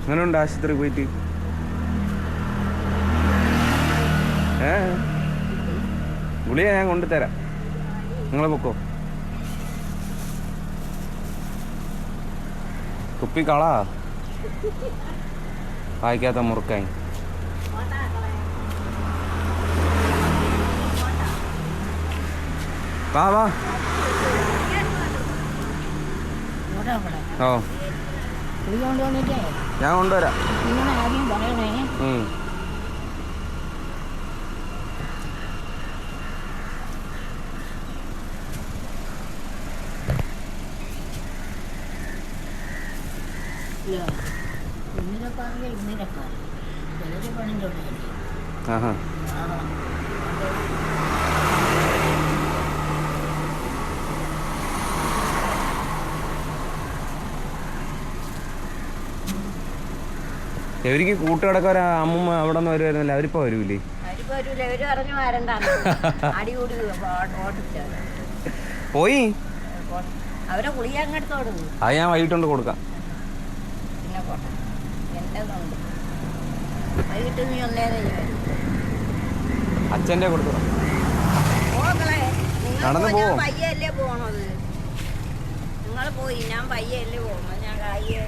അങ്ങനെയുണ്ട് ആശുപത്രി പോയിട്ട്? ഗുളിക ഞാൻ കൊണ്ടുതരാം, നിങ്ങൾ പൊക്കോ. കുപ്പിക്കളാ വായിക്കാത്ത മുറുക്കായി. വാ വാ. ഓ ഞാൻ കൊണ്ടുവരാം. ആഹാ ഇവർക്ക് കൂട്ടുകിടക്ക അമ്മൂമ്മ അവിടെ നിന്ന് വരുമായിരുന്നല്ലോ, അവരിപ്പോ വരൂലേ? പോയി അവരെ ഗുളിക അങ്ങെടുത്തോട്. അത് ഞാൻ വൈകിട്ടുണ്ട് കൊടുക്കാം. വൈകിട്ട് നീ ഒന്നേരം അച്ഛൻ്റെ കൊടുത്തു. നടന്നു പോവോ? പയ്യല്ലേ പോണത്. നിങ്ങൾ പോയി, ഞാൻ പയ്യല്ലേ പോകണം. ഞാൻ പയ്യെ